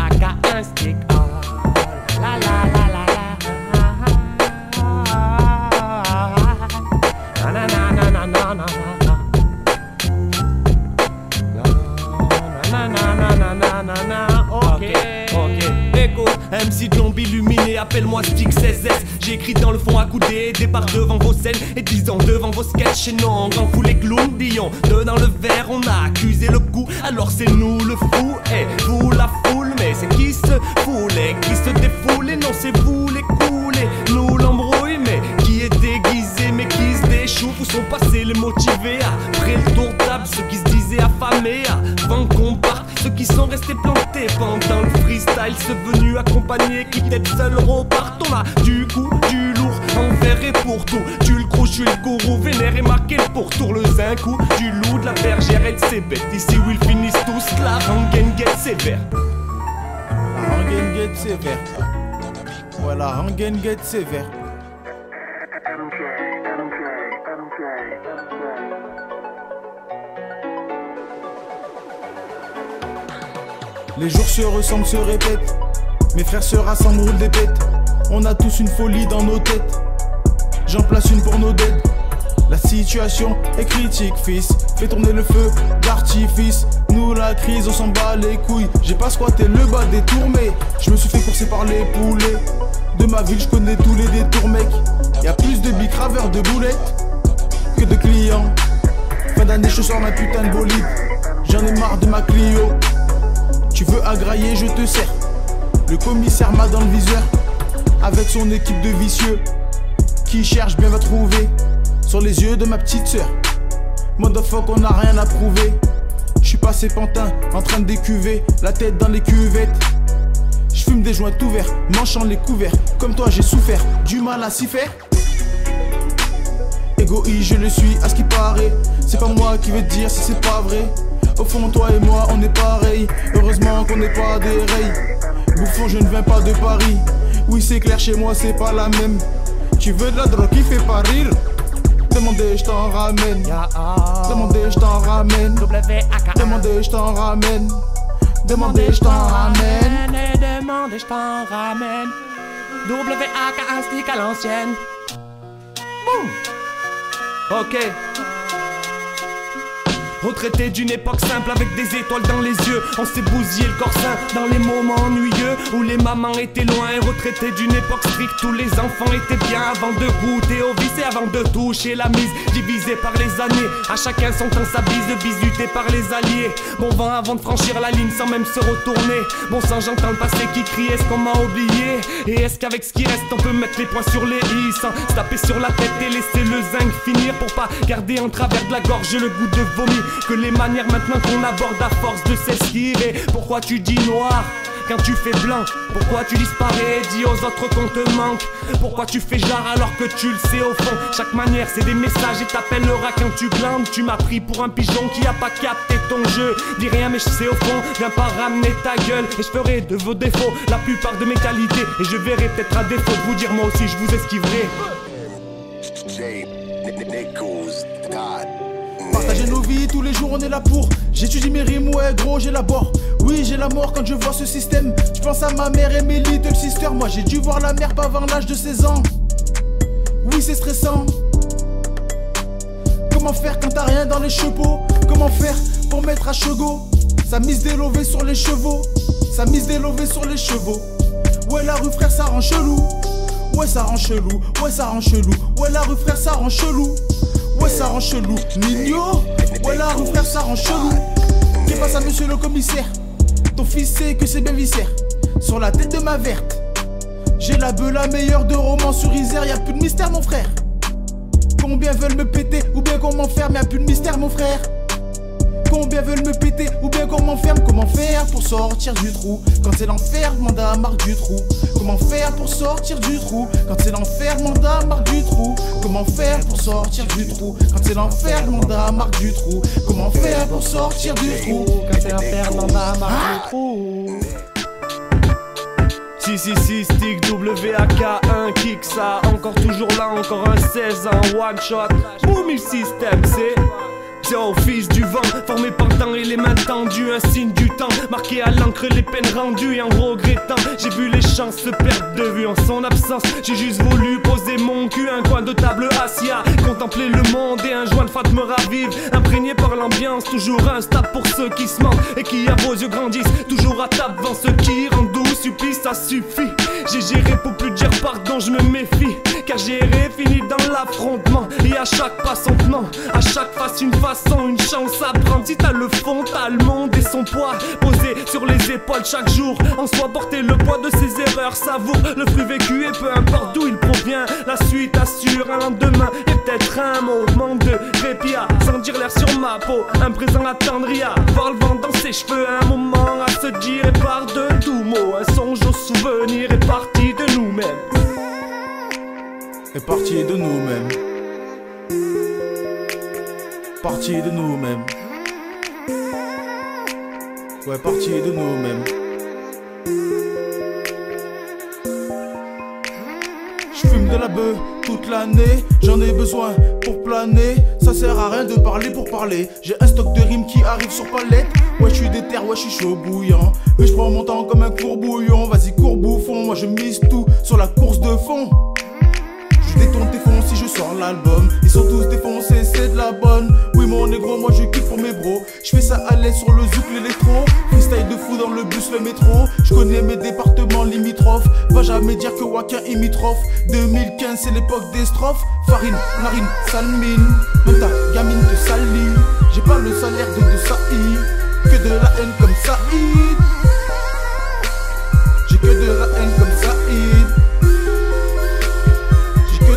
AK un stick. Oh, la la la la la. Na na na na na na. Na na na na na na na. Ok. Écoute, MC de l'ombre illuminé, appelle-moi Stick 16S. J'ai écrit dans le fond accoudé, départ devant vos scènes et 10 ans devant vos sketchs. Et non, grand fou les gloom, Dion, deux dans le verre, on a accusé le coup. Alors c'est nous le fou, et vous la foule. Mais c'est qui se foule et qui se défoule? Et non, c'est vous les coulés, nous l'embrouille. Mais qui est déguisé, mais qui se déchoue? Où sont passés les motivés? Après le tour de table, ceux qui se disaient affamés, avant qu'on parte, ceux qui sont restés plantés pendant le freestyle, ceux venus accompagner, qui peut-être seuls repartent. On a du coup du lourd, envers et pour tout. Tu le crois, je suis le gourou, vénère et marqué le pourtour. Le zinc du loup, de la bergère et de ses bêtes. Ici où ils finissent tous, la rengaine guette sévère. La rengaine guette sévère. Ouais, la rengaine guette sévère. Les jours se ressemblent, se répètent. Mes frères se rassemblent, roulent des pètes. On a tous une folie dans nos têtes. J'en place une pour nos dettes. La situation est critique, fils. Fais tourner le feu d'artifice. Nous la crise, on s'en bat les couilles. J'ai pas squatté le bas des tours, mais je me suis fait courser par les poulets. De ma ville, je connais tous les détours, mec. Y'a plus de bicraveurs de boulettes que de clients. Fin d'année, je sors ma putain de bolide. J'en ai marre de ma Clio. Tu veux agrailler, je te sers. Le commissaire m'a dans le viseur. Avec son équipe de vicieux. Qui cherche bien va trouver. Sur les yeux de ma petite sœur. Motherfuck, on n'a rien à prouver. J'suis passé pantin, en train de décuver. La tête dans les cuvettes. J'fume des joints tout verts, manchant les couverts. Comme toi j'ai souffert, du mal à s'y faire. Égoïste, je le suis à ce qui paraît. C'est pas moi qui vais te dire si c'est pas vrai. Au fond, toi et moi, on est pareil. Heureusement qu'on n'est pas des rails. Bouffon, je ne viens pas de Paris. Oui, c'est clair, chez moi, c'est pas la même. Tu veux de la drogue qui fait pas rire? Demandez, je t'en ramène. Demandez, je t'en ramène. Demandez, je t'en ramène. Demandez, je t'en ramène. Demandez, je t'en ramène. WAK, un stick à l'ancienne. Boum. Ok. Retraité d'une époque simple avec des étoiles dans les yeux. On s'est bousillé le corps sain dans les moments ennuyeux où les mamans étaient loin. Retraité d'une époque stricte où les enfants étaient bien avant de goûter au vice et avant de toucher la mise. Divisé par les années, à chacun son temps sa bise, bisuté par les alliés. Bon vent avant de franchir la ligne sans même se retourner. Bon sang, j'entends le passé qui crie, est-ce qu'on m'a oublié? Et est-ce qu'avec ce qui reste on peut mettre les points sur les i sans se taper sur la tête et laisser le zinc finir pour pas garder en travers de la gorge le goût de vomi? Que les manières maintenant qu'on aborde à force de s'esquiver. Pourquoi tu dis noir quand tu fais blanc? Pourquoi tu disparais? Dis aux autres qu'on te manque. Pourquoi tu fais genre alors que tu le sais au fond? Chaque manière c'est des messages et t'appelleras quand tu glandes. Tu m'as pris pour un pigeon qui a pas capté ton jeu. Dis rien mais je sais au fond, viens pas ramener ta gueule. Et je ferai de vos défauts la plupart de mes qualités. Et je verrai peut-être à défaut de vous dire moi aussi je vous esquiverai. Partager nos vies, tous les jours on est là pour. J'étudie mes rimes, ouais gros j'élabore. Oui j'ai la mort quand je vois ce système. Je pense à ma mère et mes little sisters. Moi j'ai dû voir la mère pas avant l'âge de 16 ans. Oui c'est stressant. Comment faire quand t'as rien dans les chevaux? Comment faire pour mettre à chego? Ça mise des lovés sur les chevaux. Ça mise des lovés sur les chevaux. Ouais la rue frère ça rend chelou. Ouais ça rend chelou. Ouais ça rend chelou. Ouais la rue frère ça rend chelou. Ouais ça rend chelou, Nino. Ouais la rue frère ça rend chelou. Qu'est-ce passe à monsieur le commissaire? Ton fils sait que c'est bien viscère. Sur la tête de ma verte. J'ai la beuh la meilleure de romans sur Isère. Y'a plus de mystère mon frère. Combien veulent me péter ou bien qu'on m'enferme? Y'a plus de mystère mon frère. Combien veulent me péter ou bien qu'on m'enferme? Comment faire pour sortir du trou? Quand c'est l'enfer, mandat à marque du trou. Comment faire pour sortir du trou? Quand c'est l'enfer, mandat à marque du trou. Comment faire pour sortir du trou? Quand c'est l'enfer, mandat à marque du trou. Comment faire pour sortir du trou? Quand c'est l'enfer, mandat à marque du trou. 666 stick WAK1 kick ça. Encore toujours là, encore un 16 en one shot. Boom le système c'est Zéro fils du vent, formé par le temps et les mains tendues. Un signe du temps, marqué à l'encre les peines rendues. Et en regrettant, j'ai vu les chances se perdre de vue. En son absence, j'ai juste voulu poser mon cul. Un coin de table assis à contempler le monde. Et un joint de fat me ravive, imprégné par l'ambiance. Toujours instable pour ceux qui se mentent et qui à vos yeux grandissent. Toujours à table devant ceux qui rendent doux supplice, ça suffit. J'ai géré pour plus dire pardon, je me méfie. Car gérer finit dans l'affrontement. Et à chaque pas son tenant, à chaque face une façon, une chance à prendre. Si t'as le fond, t'as le monde et son poids posé sur les épaules chaque jour. En soi porter le poids de ses erreurs, savoure le fruit vécu et peu importe d'où il provient. La suite assure un lendemain et peut-être un mot. Manque de répit à sentir l'air sur ma peau. Un présent attendri à voir le vent dans ses cheveux. Un moment à se dire et par de doux mots. Un songe au souvenir est parti de nous-mêmes. Est parti de nous-mêmes. Parti de nous-mêmes. Ouais, parti de nous-mêmes. Je fume de la beuh toute l'année, j'en ai besoin pour planer. Ça sert à rien de parler pour parler. J'ai un stock de rimes qui arrive sur palette. Ouais, je suis déter, ouais, je suis chaud bouillant. Mais je prends mon temps comme un courbouillon. Vas-y, cours bouffon, moi je mise tout sur la course de fond. Je détourne tes fonds si je sors l'album. Ils sont tous défoncés, c'est de la bonne. Oui mon négro, moi je kiffe pour mes bros. Je fais ça à l'aise sur le zouk, l'électro. Freestyle de fou dans le bus, le métro. Je connais mes départements limitrophes. Va jamais dire que Wacken limitrophe. 2015 c'est l'époque des strophes. Farine, narine, salmine. Même ta gamine te salit. J'ai pas le salaire de Saïd. Que de la haine comme Saïd. J'ai que de la haine comme Saïd.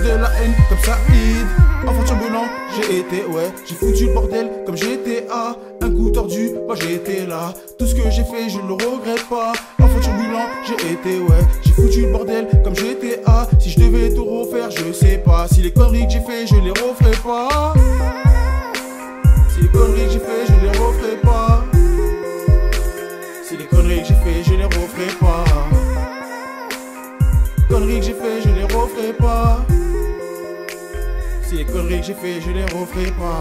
De la haine comme Saïd. Enfant turbulent, j'ai été, ouais. J'ai foutu le bordel comme GTA. Un coup tordu, moi j'ai été là. Tout ce que j'ai fait, je ne le regrette pas. Enfant turbulent, j'ai été, ouais. J'ai foutu le bordel comme GTA. Si je devais tout refaire, je sais pas. Si les conneries que j'ai fait, je les referai pas. Si les conneries que j'ai fait, je les referai pas. Si les conneries que j'ai fait, je les referai pas. Conneries que j'ai fait, je les referai pas. Si les conneries que j'ai fait, je les referai pas.